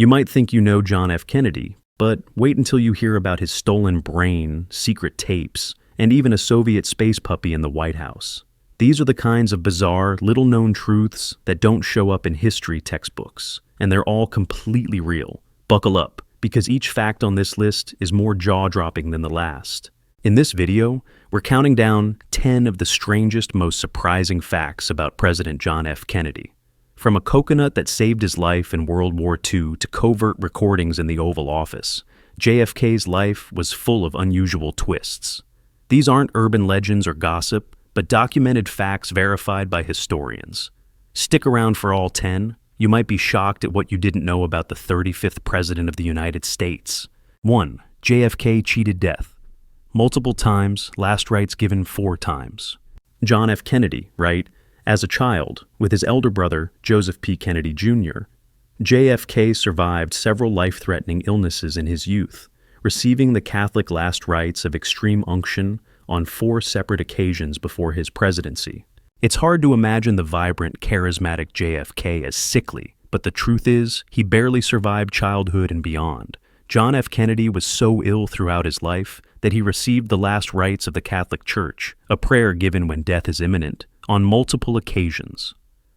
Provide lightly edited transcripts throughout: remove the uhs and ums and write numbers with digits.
You might think you know John F. Kennedy, but wait until you hear about his stolen brain, secret tapes, and even a Soviet space puppy in the White House. These are the kinds of bizarre, little-known truths that don't show up in history textbooks, and they're all completely real. Buckle up, because each fact on this list is more jaw-dropping than the last. In this video, we're counting down 10 of the strangest, most surprising facts about President John F. Kennedy. From a coconut that saved his life in World War II to covert recordings in the Oval Office, JFK's life was full of unusual twists. These aren't urban legends or gossip, but documented facts verified by historians. Stick around for all 10. You might be shocked at what you didn't know about the 35th President of the United States. 1. JFK cheated death. Multiple times, last rites given 4 times. John F. Kennedy, right? As a child, with his elder brother, Joseph P. Kennedy Jr., JFK survived several life-threatening illnesses in his youth, receiving the Catholic last rites of extreme unction on 4 separate occasions before his presidency. It's hard to imagine the vibrant, charismatic JFK as sickly, but the truth is, he barely survived childhood and beyond. John F. Kennedy was so ill throughout his life that he received the last rites of the Catholic Church, a prayer given when death is imminent, on multiple occasions.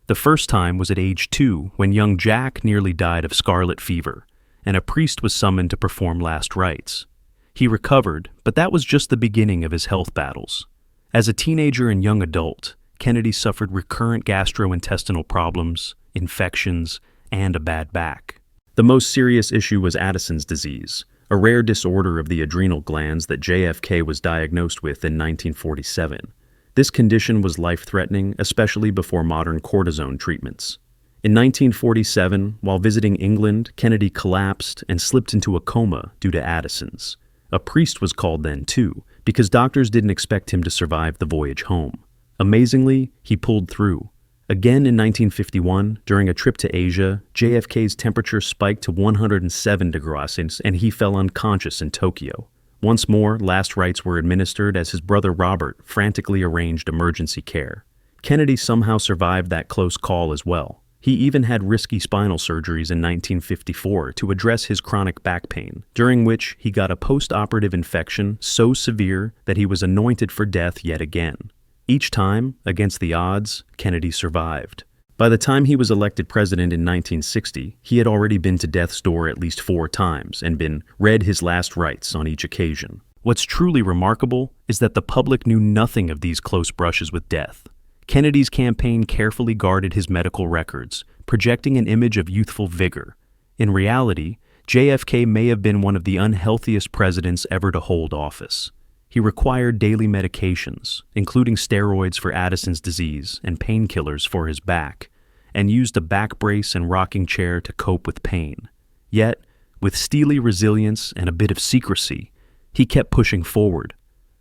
The first time was at age 2 when young Jack nearly died of scarlet fever, and a priest was summoned to perform last rites. He recovered, but that was just the beginning of his health battles. As a teenager and young adult, Kennedy suffered recurrent gastrointestinal problems, infections, and a bad back. The most serious issue was Addison's disease, a rare disorder of the adrenal glands that JFK was diagnosed with in 1947. This condition was life-threatening, especially before modern cortisone treatments. In 1947, while visiting England, Kennedy collapsed and slipped into a coma due to Addison's. A priest was called then, too, because doctors didn't expect him to survive the voyage home. Amazingly, he pulled through. Again in 1951, during a trip to Asia, JFK's temperature spiked to 107 degrees and he fell unconscious in Tokyo. Once more, last rites were administered as his brother Robert frantically arranged emergency care. Kennedy somehow survived that close call as well. He even had risky spinal surgeries in 1954 to address his chronic back pain, during which he got a post-operative infection so severe that he was anointed for death yet again. Each time, against the odds, Kennedy survived. By the time he was elected president in 1960, he had already been to death's door at least 4 times and been read his last rites on each occasion. What's truly remarkable is that the public knew nothing of these close brushes with death. Kennedy's campaign carefully guarded his medical records, projecting an image of youthful vigor. In reality, JFK may have been one of the unhealthiest presidents ever to hold office. He required daily medications, including steroids for Addison's disease and painkillers for his back, and used a back brace and rocking chair to cope with pain. Yet, with steely resilience and a bit of secrecy, he kept pushing forward,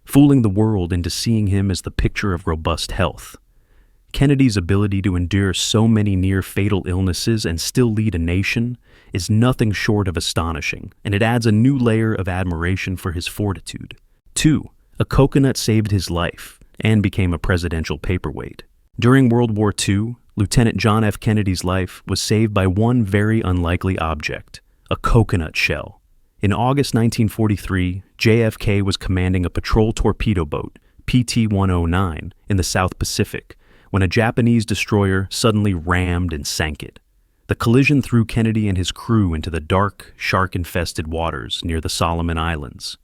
fooling the world into seeing him as the picture of robust health. Kennedy's ability to endure so many near-fatal illnesses and still lead a nation is nothing short of astonishing, and it adds a new layer of admiration for his fortitude. 2. A coconut saved his life and became a presidential paperweight. During World War II, Lieutenant John F. Kennedy's life was saved by one very unlikely object, a coconut shell. In August 1943, JFK was commanding a patrol torpedo boat, PT-109, in the South Pacific, when a Japanese destroyer suddenly rammed and sank it. The collision threw Kennedy and his crew into the dark, shark-infested waters near the Solomon Islands.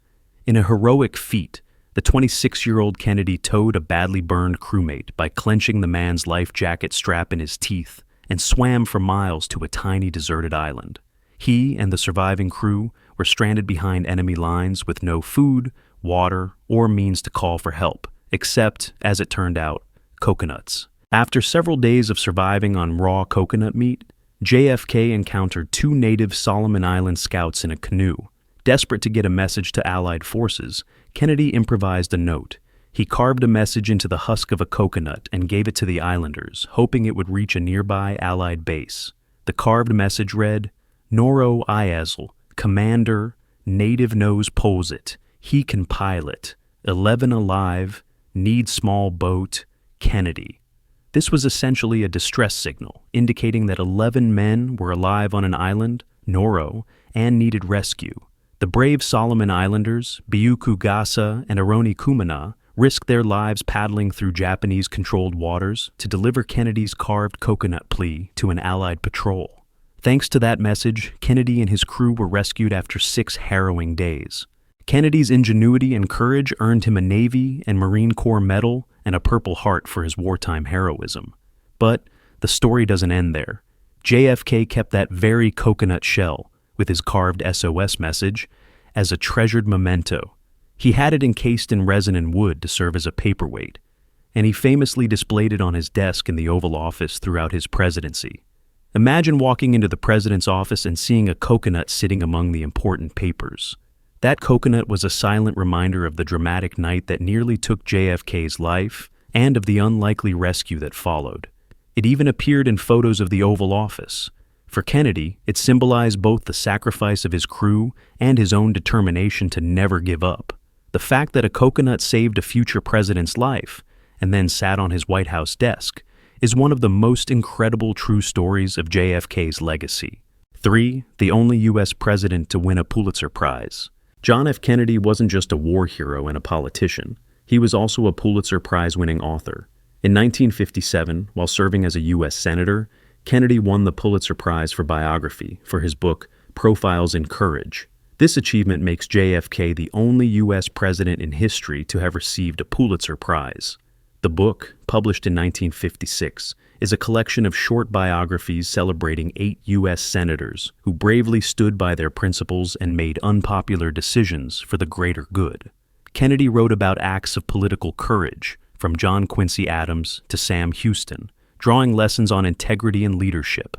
In a heroic feat, the 26-year-old Kennedy towed a badly burned crewmate by clenching the man's life jacket strap in his teeth and swam for miles to a tiny deserted island. He and the surviving crew were stranded behind enemy lines with no food, water, or means to call for help, except, as it turned out, coconuts. After several days of surviving on raw coconut meat, JFK encountered 2 native Solomon Island scouts in a canoe. Desperate to get a message to Allied forces, Kennedy improvised a note. He carved a message into the husk of a coconut and gave it to the islanders, hoping it would reach a nearby Allied base. The carved message read, "Noro Iazl, Commander, Native knows pulls it. He can pilot. 11 alive. Need small boat. Kennedy." This was essentially a distress signal, indicating that 11 men were alive on an island, Noro, and needed rescue. The brave Solomon Islanders, Byukugasa and Aroni Kumana, risked their lives paddling through Japanese-controlled waters to deliver Kennedy's carved coconut plea to an Allied patrol. Thanks to that message, Kennedy and his crew were rescued after 6 harrowing days. Kennedy's ingenuity and courage earned him a Navy and Marine Corps medal and a Purple Heart for his wartime heroism. But the story doesn't end there. JFK kept that very coconut shell, with his carved SOS message, as a treasured memento. He had it encased in resin and wood to serve as a paperweight, and he famously displayed it on his desk in the Oval Office throughout his presidency. Imagine walking into the president's office and seeing a coconut sitting among the important papers. That coconut was a silent reminder of the dramatic night that nearly took JFK's life and of the unlikely rescue that followed. It even appeared in photos of the Oval Office. For Kennedy, it symbolized both the sacrifice of his crew and his own determination to never give up. The fact that a coconut saved a future president's life and then sat on his White House desk is one of the most incredible true stories of JFK's legacy. 3. The only U.S. president to win a Pulitzer Prize. John F. Kennedy wasn't just a war hero and a politician. He was also a Pulitzer Prize-winning author. In 1957, while serving as a U.S. Senator, Kennedy won the Pulitzer Prize for biography for his book, Profiles in Courage. This achievement makes JFK the only U.S. president in history to have received a Pulitzer Prize. The book, published in 1956, is a collection of short biographies celebrating 8 U.S. senators who bravely stood by their principles and made unpopular decisions for the greater good. Kennedy wrote about acts of political courage, from John Quincy Adams to Sam Houston, drawing lessons on integrity and leadership.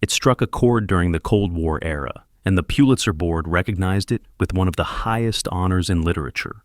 It struck a chord during the Cold War era, and the Pulitzer Board recognized it with one of the highest honors in literature.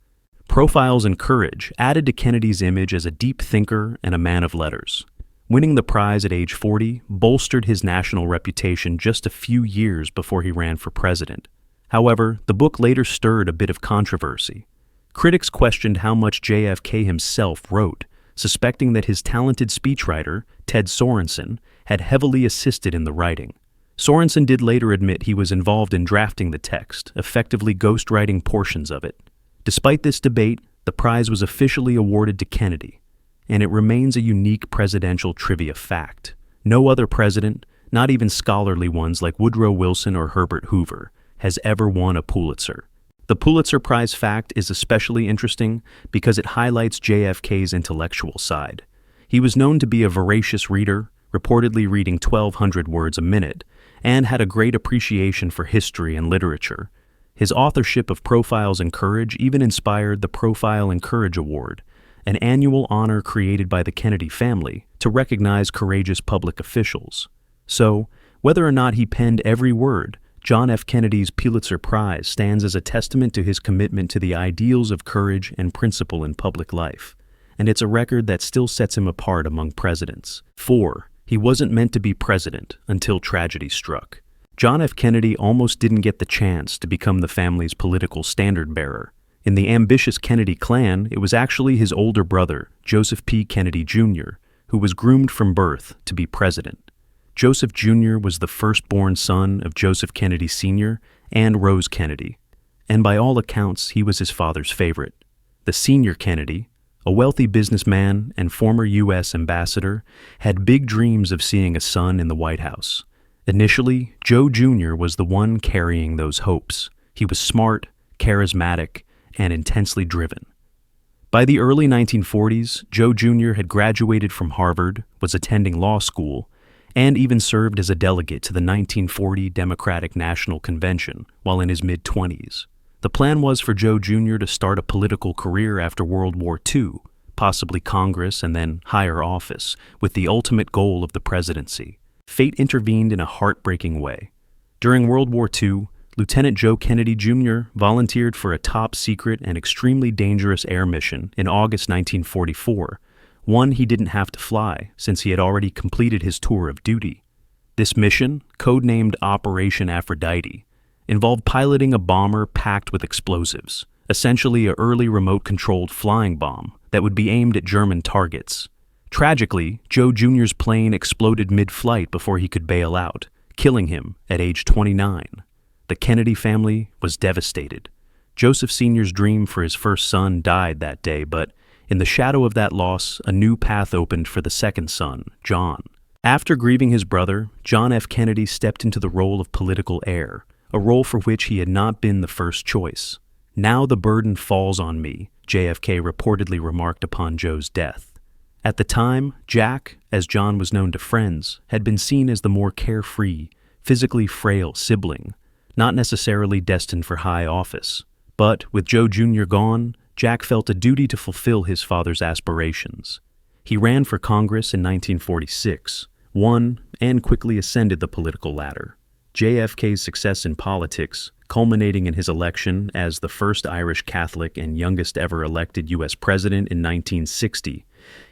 Profiles in Courage added to Kennedy's image as a deep thinker and a man of letters. Winning the prize at age 40 bolstered his national reputation just a few years before he ran for president. However, the book later stirred a bit of controversy. Critics questioned how much JFK himself wrote, suspecting that his talented speechwriter, Ted Sorensen, had heavily assisted in the writing. Sorensen did later admit he was involved in drafting the text, effectively ghostwriting portions of it. Despite this debate, the prize was officially awarded to Kennedy, and it remains a unique presidential trivia fact. No other president, not even scholarly ones like Woodrow Wilson or Herbert Hoover, has ever won a Pulitzer. The Pulitzer Prize fact is especially interesting because it highlights JFK's intellectual side. He was known to be a voracious reader, reportedly reading 1,200 words a minute, and had a great appreciation for history and literature. His authorship of Profiles in Courage even inspired the Profile in Courage Award, an annual honor created by the Kennedy family to recognize courageous public officials. So, whether or not he penned every word, John F. Kennedy's Pulitzer Prize stands as a testament to his commitment to the ideals of courage and principle in public life, and it's a record that still sets him apart among presidents. 4. He wasn't meant to be president until tragedy struck. John F. Kennedy almost didn't get the chance to become the family's political standard-bearer. In the ambitious Kennedy clan, it was actually his older brother, Joseph P. Kennedy Jr., who was groomed from birth to be president. Joseph Jr. was the firstborn son of Joseph Kennedy Sr. and Rose Kennedy, and by all accounts, he was his father's favorite. The senior Kennedy, a wealthy businessman and former U.S. ambassador, had big dreams of seeing a son in the White House. Initially, Joe Jr. was the one carrying those hopes. He was smart, charismatic, and intensely driven. By the early 1940s, Joe Jr. had graduated from Harvard, was attending law school, and even served as a delegate to the 1940 Democratic National Convention while in his mid-20s. The plan was for Joe Jr. to start a political career after World War II, possibly Congress and then higher office, with the ultimate goal of the presidency. Fate intervened in a heartbreaking way. During World War II, Lieutenant Joe Kennedy Jr. volunteered for a top-secret and extremely dangerous air mission in August 1944, one he didn't have to fly since he had already completed his tour of duty. This mission, codenamed Operation Aphrodite, involved piloting a bomber packed with explosives, essentially an early remote-controlled flying bomb that would be aimed at German targets. Tragically, Joe Jr.'s plane exploded mid-flight before he could bail out, killing him at age 29. The Kennedy family was devastated. Joseph Sr.'s dream for his first son died that day, but in the shadow of that loss, a new path opened for the second son, John. After grieving his brother, John F. Kennedy stepped into the role of political heir, a role for which he had not been the first choice. "Now the burden falls on me," JFK reportedly remarked upon Joe's death. At the time, Jack, as John was known to friends, had been seen as the more carefree, physically frail sibling, not necessarily destined for high office. But with Joe Jr. gone, Jack felt a duty to fulfill his father's aspirations. He ran for Congress in 1946, won, and quickly ascended the political ladder. JFK's success in politics, culminating in his election as the first Irish Catholic and youngest ever elected U.S. president in 1960,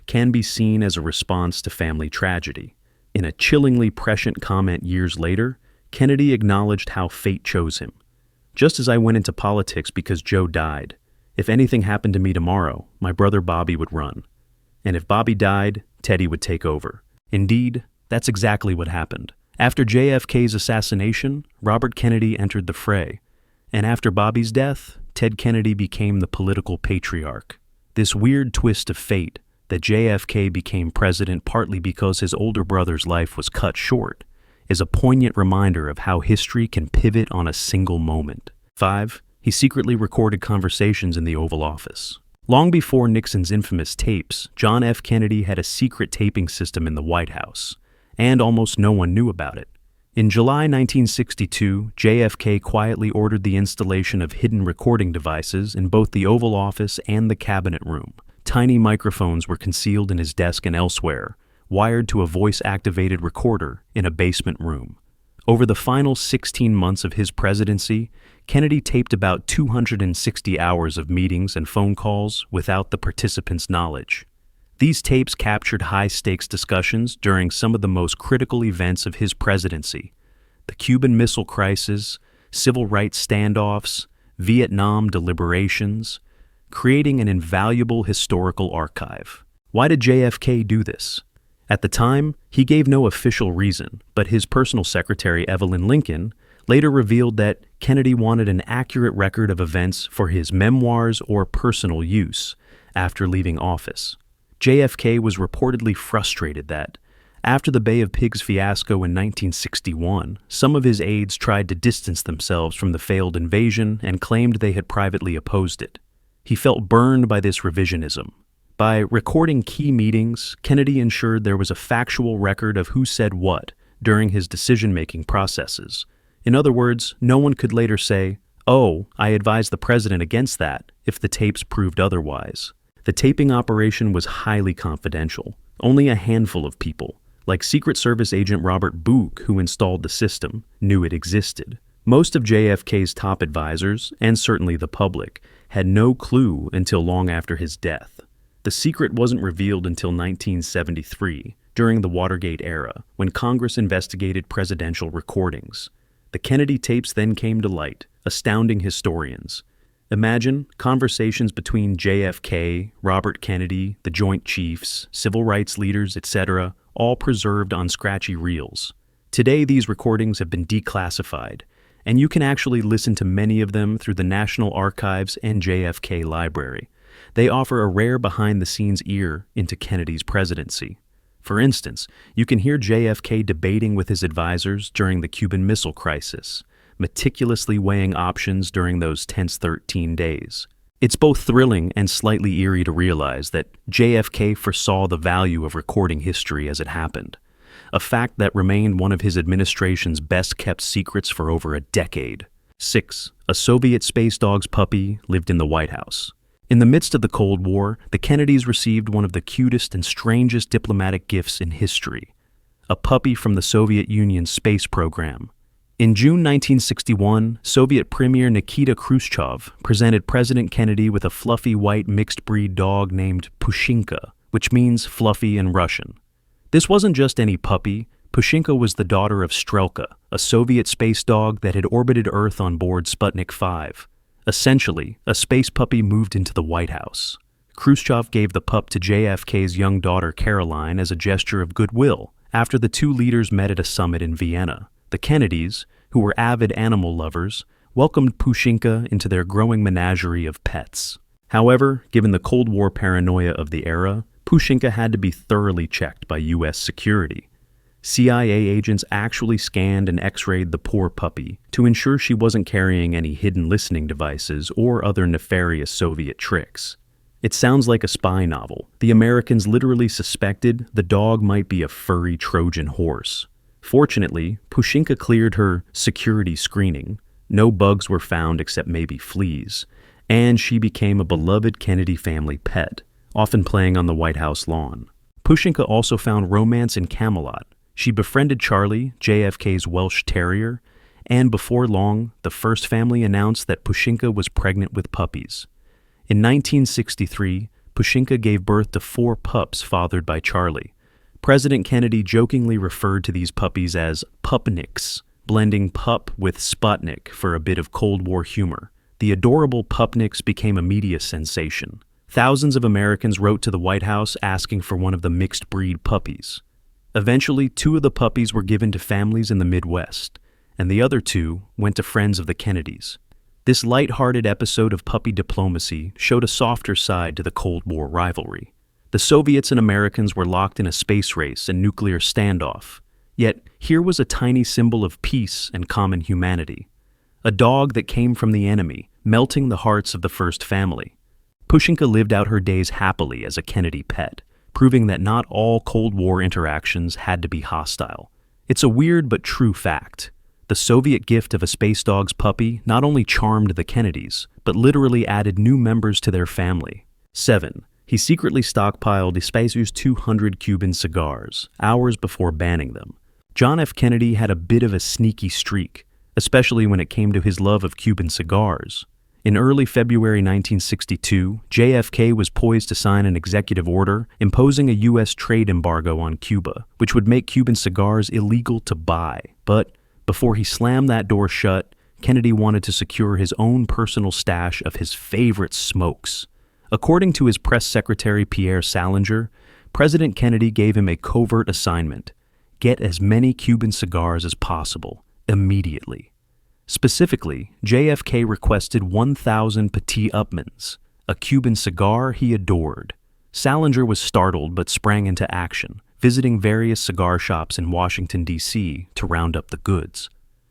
can be seen as a response to family tragedy. In a chillingly prescient comment years later, Kennedy acknowledged how fate chose him. "Just as I went into politics because Joe died, if anything happened to me tomorrow, my brother Bobby would run. And if Bobby died, Teddy would take over." Indeed, that's exactly what happened. After JFK's assassination, Robert Kennedy entered the fray. And after Bobby's death, Ted Kennedy became the political patriarch. This weird twist of fate, that JFK became president partly because his older brother's life was cut short, is a poignant reminder of how history can pivot on a single moment. 5. He secretly recorded conversations in the Oval Office. Long before Nixon's infamous tapes, John F. Kennedy had a secret taping system in the White House, and almost no one knew about it. In July 1962, JFK quietly ordered the installation of hidden recording devices in both the Oval Office and the Cabinet Room. Tiny microphones were concealed in his desk and elsewhere, wired to a voice-activated recorder in a basement room. Over the final 16 months of his presidency, Kennedy taped about 260 hours of meetings and phone calls without the participants' knowledge. These tapes captured high-stakes discussions during some of the most critical events of his presidency: the Cuban Missile Crisis, civil rights standoffs, Vietnam deliberations, creating an invaluable historical archive. Why did JFK do this? At the time, he gave no official reason, but his personal secretary, Evelyn Lincoln, later revealed that Kennedy wanted an accurate record of events for his memoirs or personal use after leaving office. JFK was reportedly frustrated that, after the Bay of Pigs fiasco in 1961, some of his aides tried to distance themselves from the failed invasion and claimed they had privately opposed it. He felt burned by this revisionism. By recording key meetings, Kennedy ensured there was a factual record of who said what during his decision-making processes. In other words, no one could later say, "Oh, I advised the president against that," if the tapes proved otherwise. The taping operation was highly confidential. Only a handful of people, like Secret Service agent Robert Book, who installed the system, knew it existed. Most of JFK's top advisors, and certainly the public, had no clue until long after his death. The secret wasn't revealed until 1973, during the Watergate era, when Congress investigated presidential recordings. The Kennedy tapes then came to light, astounding historians. Imagine conversations between JFK, Robert Kennedy, the Joint Chiefs, civil rights leaders, etc., all preserved on scratchy reels. Today, these recordings have been declassified, and you can actually listen to many of them through the National Archives and JFK Library. They offer a rare behind-the-scenes ear into Kennedy's presidency. For instance, you can hear JFK debating with his advisors during the Cuban Missile Crisis, meticulously weighing options during those tense 13 days. It's both thrilling and slightly eerie to realize that JFK foresaw the value of recording history as it happened, a fact that remained one of his administration's best-kept secrets for over a decade. 6. A Soviet space dog's puppy lived in the White House. In the midst of the Cold War, the Kennedys received one of the cutest and strangest diplomatic gifts in history: a puppy from the Soviet Union's space program. In June 1961, Soviet Premier Nikita Khrushchev presented President Kennedy with a fluffy white mixed-breed dog named Pushinka, which means fluffy in Russian. This wasn't just any puppy. Pushinka was the daughter of Strelka, a Soviet space dog that had orbited Earth on board Sputnik 5. Essentially, a space puppy moved into the White House. Khrushchev gave the pup to JFK's young daughter Caroline as a gesture of goodwill after the two leaders met at a summit in Vienna. The Kennedys, who were avid animal lovers, welcomed Pushinka into their growing menagerie of pets. However, given the Cold War paranoia of the era, Pushinka had to be thoroughly checked by U.S. security. CIA agents actually scanned and x-rayed the poor puppy to ensure she wasn't carrying any hidden listening devices or other nefarious Soviet tricks. It sounds like a spy novel. The Americans literally suspected the dog might be a furry Trojan horse. Fortunately, Pushinka cleared her security screening. No bugs were found except maybe fleas, and she became a beloved Kennedy family pet, often playing on the White House lawn. Pushinka also found romance in Camelot. She befriended Charlie, JFK's Welsh Terrier, and before long, the first family announced that Pushinka was pregnant with puppies. In 1963, Pushinka gave birth to 4 pups fathered by Charlie. President Kennedy jokingly referred to these puppies as pupniks, blending pup with Sputnik for a bit of Cold War humor. The adorable pupniks became a media sensation. Thousands of Americans wrote to the White House asking for one of the mixed-breed puppies. Eventually, 2 of the puppies were given to families in the Midwest, and the other 2 went to friends of the Kennedys. This light-hearted episode of puppy diplomacy showed a softer side to the Cold War rivalry. The Soviets and Americans were locked in a space race and nuclear standoff. Yet, here was a tiny symbol of peace and common humanity. A dog that came from the enemy, melting the hearts of the first family. Pushinka lived out her days happily as a Kennedy pet, proving that not all Cold War interactions had to be hostile. It's a weird but true fact. The Soviet gift of a space dog's puppy not only charmed the Kennedys, but literally added new members to their family. 7. He secretly stockpiled Espacios 200 Cuban cigars, hours before banning them. John F. Kennedy had a bit of a sneaky streak, especially when it came to his love of Cuban cigars. In early February 1962, JFK was poised to sign an executive order imposing a U.S. trade embargo on Cuba, which would make Cuban cigars illegal to buy. But before he slammed that door shut, Kennedy wanted to secure his own personal stash of his favorite smokes. According to his press secretary Pierre Salinger, President Kennedy gave him a covert assignment: get as many Cuban cigars as possible, immediately. Specifically, JFK requested 1,000 Petit Upmanns, a Cuban cigar he adored. Salinger was startled but sprang into action, visiting various cigar shops in Washington, D.C. to round up the goods.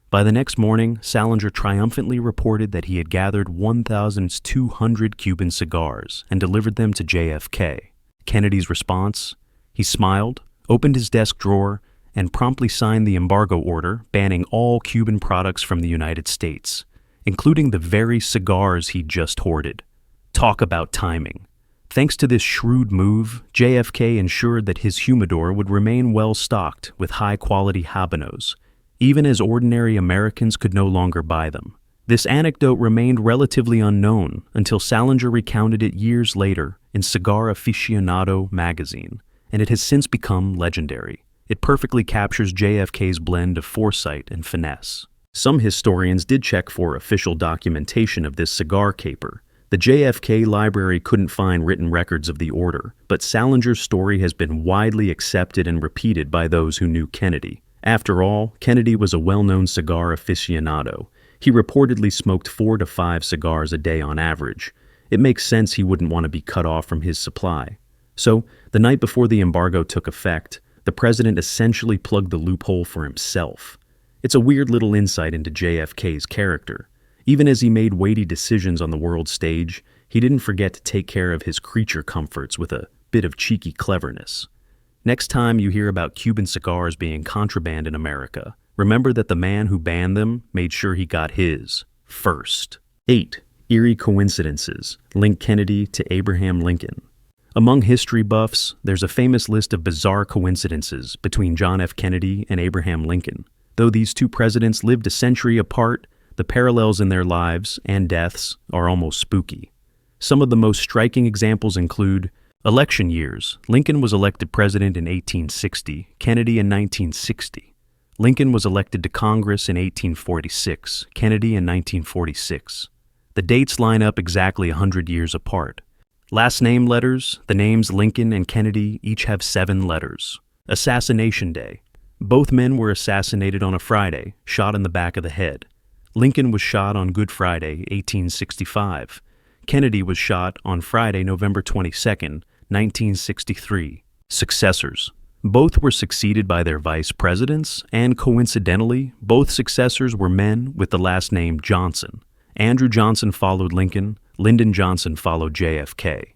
By the next morning, Salinger triumphantly reported that he had gathered 1,200 Cuban cigars and delivered them to JFK. Kennedy's response? He smiled, opened his desk drawer, and promptly signed the embargo order banning all Cuban products from the United States, including the very cigars he'd just hoarded. Talk about timing. Thanks to this shrewd move, JFK ensured that his humidor would remain well-stocked with high-quality habanos, even as ordinary Americans could no longer buy them. This anecdote remained relatively unknown until Salinger recounted it years later in Cigar Aficionado magazine, and it has since become legendary. It perfectly captures JFK's blend of foresight and finesse. Some historians did check for official documentation of this cigar caper. The JFK library couldn't find written records of the order, but Salinger's story has been widely accepted and repeated by those who knew Kennedy. After all, Kennedy was a well-known cigar aficionado. He reportedly smoked 4 to 5 cigars a day on average. It makes sense he wouldn't want to be cut off from his supply. So, the night before the embargo took effect, the president essentially plugged the loophole for himself. It's a weird little insight into JFK's character. Even as he made weighty decisions on the world stage, he didn't forget to take care of his creature comforts with a bit of cheeky cleverness. Next time you hear about Cuban cigars being contraband in America, remember that the man who banned them made sure he got his first. 8. Eerie coincidences link Kennedy to Abraham Lincoln. Among history buffs, there's a famous list of bizarre coincidences between John F. Kennedy and Abraham Lincoln. Though these two presidents lived a century apart, the parallels in their lives and deaths are almost spooky. Some of the most striking examples include election years. Lincoln was elected president in 1860, Kennedy in 1960. Lincoln was elected to Congress in 1846, Kennedy in 1946. The dates line up exactly 100 years apart. Last name letters, the names Lincoln and Kennedy each have 7 letters. Assassination Day. Both men were assassinated on a Friday, shot in the back of the head. Lincoln was shot on Good Friday, 1865. Kennedy was shot on Friday, November 22nd, 1963. Successors. Both were succeeded by their vice presidents, and coincidentally, both successors were men with the last name Johnson. Andrew Johnson followed Lincoln, Lyndon Johnson followed JFK.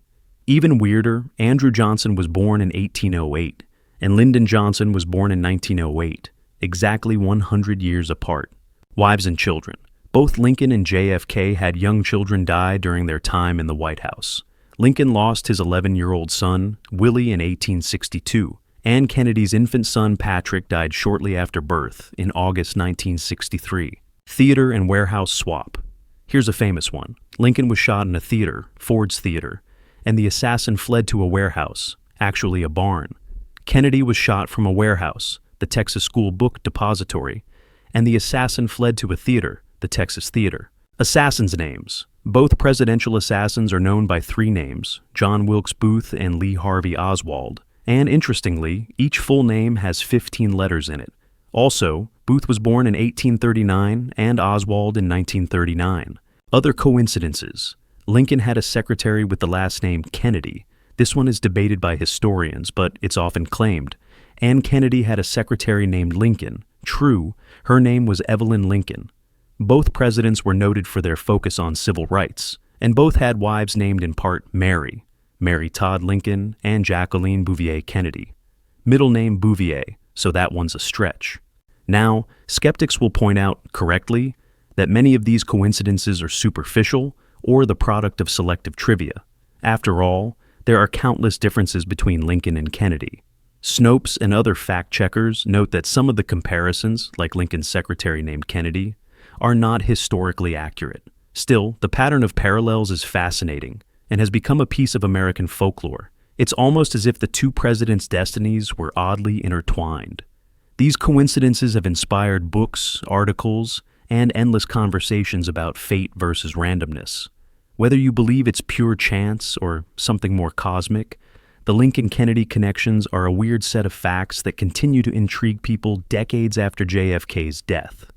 Even weirder, Andrew Johnson was born in 1808, and Lyndon Johnson was born in 1908, exactly 100 years apart. Wives and children. Both Lincoln and JFK had young children die during their time in the White House. Lincoln lost his 11-year-old son, Willie, in 1862, and Kennedy's infant son, Patrick, died shortly after birth in August 1963. Theater and warehouse swap. Here's a famous one. Lincoln was shot in a theater, Ford's Theater, and the assassin fled to a warehouse, actually a barn. Kennedy was shot from a warehouse, the Texas School Book Depository, and the assassin fled to a theater, the Texas Theater. Assassins' names. Both presidential assassins are known by three names, John Wilkes Booth and Lee Harvey Oswald, and interestingly, each full name has 15 letters in it. Also, Booth was born in 1839 and Oswald in 1939. Other coincidences. Lincoln had a secretary with the last name Kennedy. This one is debated by historians, but it's often claimed. And Kennedy had a secretary named Lincoln. True, her name was Evelyn Lincoln. Both presidents were noted for their focus on civil rights, and both had wives named in part Mary Todd Lincoln and Jacqueline Bouvier Kennedy. Middle name Bouvier, so that one's a stretch. Now, skeptics will point out, correctly, that many of these coincidences are superficial or the product of selective trivia. After all, there are countless differences between Lincoln and Kennedy. Snopes and other fact-checkers note that some of the comparisons, like Lincoln's secretary named Kennedy, are not historically accurate. Still, the pattern of parallels is fascinating and has become a piece of American folklore. It's almost as if the two presidents' destinies were oddly intertwined. These coincidences have inspired books, articles, and endless conversations about fate versus randomness. Whether you believe it's pure chance or something more cosmic, the Lincoln-Kennedy connections are a weird set of facts that continue to intrigue people decades after JFK's death.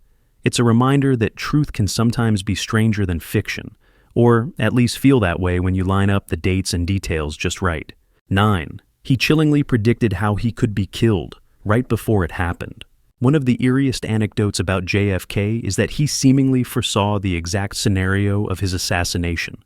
It's a reminder that truth can sometimes be stranger than fiction, or at least feel that way when you line up the dates and details just right. 9. He chillingly predicted how he could be killed right before it happened. One of the eeriest anecdotes about JFK is that he seemingly foresaw the exact scenario of his assassination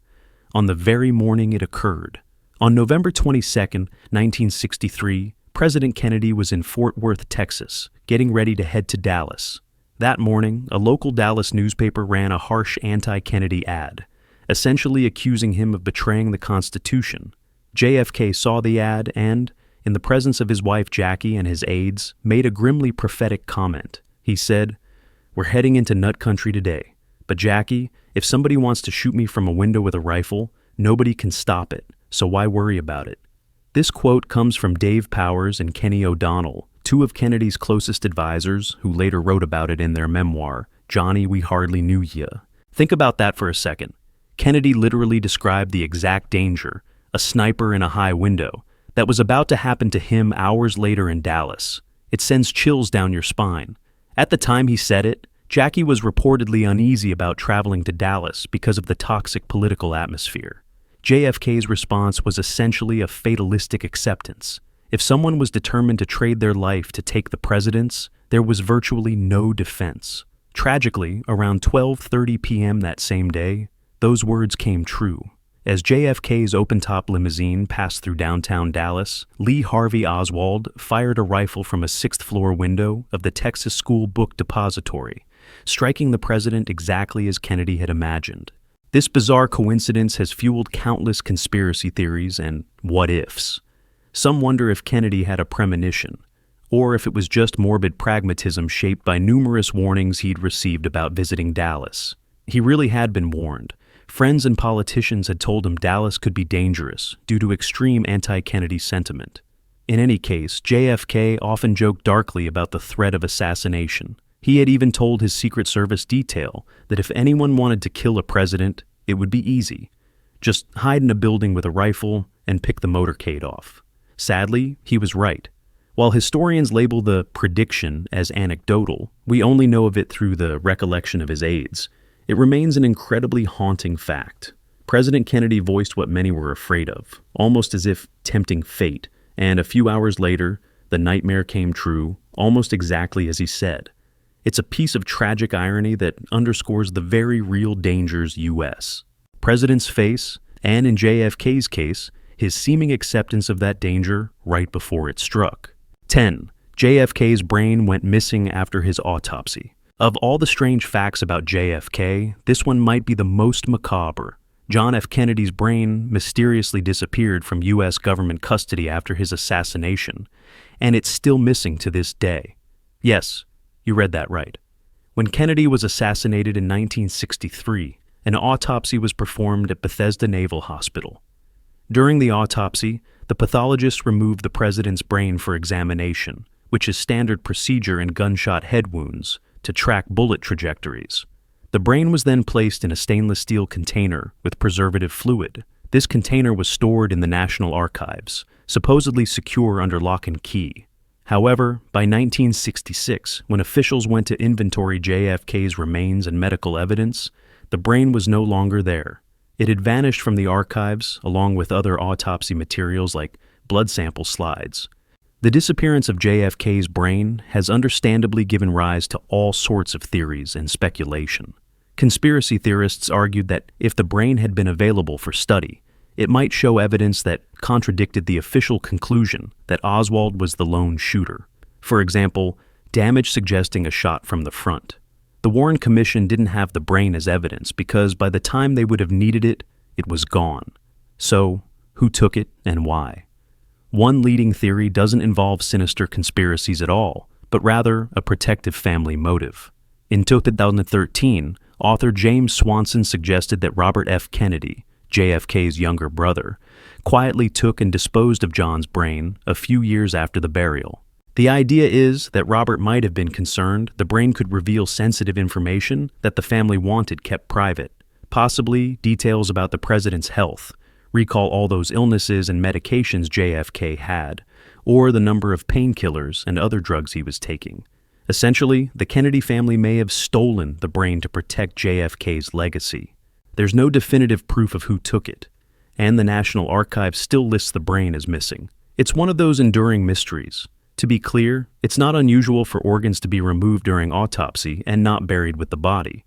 on the very morning it occurred. On November 22, 1963, President Kennedy was in Fort Worth, Texas, getting ready to head to Dallas. That morning, a local Dallas newspaper ran a harsh anti-Kennedy ad, essentially accusing him of betraying the Constitution. JFK saw the ad and, in the presence of his wife Jackie and his aides, made a grimly prophetic comment. He said, "We're heading into nut country today, but Jackie, if somebody wants to shoot me from a window with a rifle, nobody can stop it, so why worry about it?" This quote comes from Dave Powers and Kenny O'Donnell, two of Kennedy's closest advisors who later wrote about it in their memoir, Johnny, We Hardly Knew Ya. Think about that for a second. Kennedy literally described the exact danger, a sniper in a high window, that was about to happen to him hours later in Dallas. It sends chills down your spine. At the time he said it, Jackie was reportedly uneasy about traveling to Dallas because of the toxic political atmosphere. JFK's response was essentially a fatalistic acceptance. If someone was determined to trade their life to take the president's, there was virtually no defense. Tragically, around 12:30 p.m. that same day, those words came true. As JFK's open-top limousine passed through downtown Dallas, Lee Harvey Oswald fired a rifle from a sixth-floor window of the Texas School Book Depository, striking the president exactly as Kennedy had imagined. This bizarre coincidence has fueled countless conspiracy theories and what-ifs. Some wonder if Kennedy had a premonition, or if it was just morbid pragmatism shaped by numerous warnings he'd received about visiting Dallas. He really had been warned. Friends and politicians had told him Dallas could be dangerous due to extreme anti-Kennedy sentiment. In any case, JFK often joked darkly about the threat of assassination. He had even told his Secret Service detail that if anyone wanted to kill a president, it would be easy. Just hide in a building with a rifle and pick the motorcade off. Sadly, he was right. While historians label the prediction as anecdotal, we only know of it through the recollection of his aides. It remains an incredibly haunting fact. President Kennedy voiced what many were afraid of, almost as if tempting fate, and a few hours later, the nightmare came true, almost exactly as he said. It's a piece of tragic irony that underscores the very real dangers U.S. presidents face, and in JFK's case, his seeming acceptance of that danger right before it struck. 10. JFK's brain went missing after his autopsy. Of all the strange facts about JFK, this one might be the most macabre. John F. Kennedy's brain mysteriously disappeared from U.S. government custody after his assassination, and it's still missing to this day. Yes, you read that right. When Kennedy was assassinated in 1963, an autopsy was performed at Bethesda Naval Hospital. During the autopsy, the pathologist removed the president's brain for examination, which is standard procedure in gunshot head wounds, to track bullet trajectories. The brain was then placed in a stainless steel container with preservative fluid. This container was stored in the National Archives, supposedly secure under lock and key. However, by 1966, when officials went to inventory JFK's remains and medical evidence, the brain was no longer there. It had vanished from the archives, along with other autopsy materials like blood sample slides. The disappearance of JFK's brain has understandably given rise to all sorts of theories and speculation. Conspiracy theorists argued that if the brain had been available for study, it might show evidence that contradicted the official conclusion that Oswald was the lone shooter. For example, damage suggesting a shot from the front. The Warren Commission didn't have the brain as evidence because by the time they would have needed it, it was gone. So, who took it and why? One leading theory doesn't involve sinister conspiracies at all, but rather a protective family motive. In 2013, author James Swanson suggested that Robert F. Kennedy, JFK's younger brother, quietly took and disposed of John's brain a few years after the burial. The idea is that Robert might have been concerned the brain could reveal sensitive information that the family wanted kept private, possibly details about the president's health, recall all those illnesses and medications JFK had, or the number of painkillers and other drugs he was taking. Essentially, the Kennedy family may have stolen the brain to protect JFK's legacy. There's no definitive proof of who took it, and the National Archives still lists the brain as missing. It's one of those enduring mysteries. To be clear, it's not unusual for organs to be removed during autopsy and not buried with the body.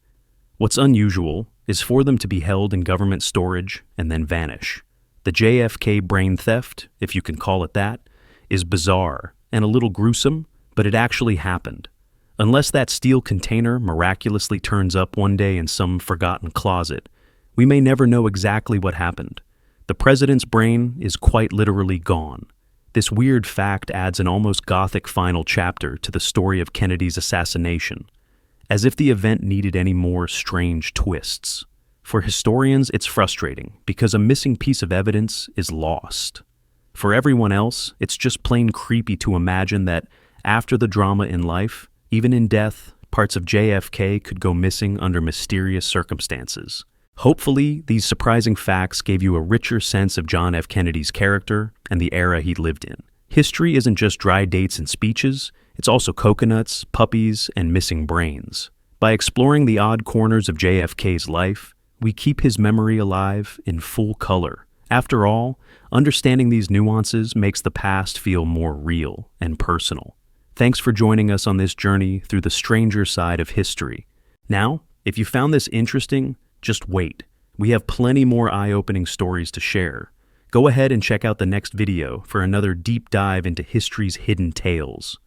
What's unusual is for them to be held in government storage and then vanish. The JFK brain theft, if you can call it that, is bizarre and a little gruesome, but it actually happened. Unless that steel container miraculously turns up one day in some forgotten closet, we may never know exactly what happened. The president's brain is quite literally gone. This weird fact adds an almost gothic final chapter to the story of Kennedy's assassination, as if the event needed any more strange twists. For historians, it's frustrating because a missing piece of evidence is lost. For everyone else, it's just plain creepy to imagine that after the drama in life, even in death, parts of JFK could go missing under mysterious circumstances. Hopefully, these surprising facts gave you a richer sense of John F. Kennedy's character and the era he lived in. History isn't just dry dates and speeches, it's also coconuts, puppies, and missing brains. By exploring the odd corners of JFK's life, we keep his memory alive in full color. After all, understanding these nuances makes the past feel more real and personal. Thanks for joining us on this journey through the stranger side of history. Now, if you found this interesting, just wait. We have plenty more eye-opening stories to share. Go ahead and check out the next video for another deep dive into history's hidden tales.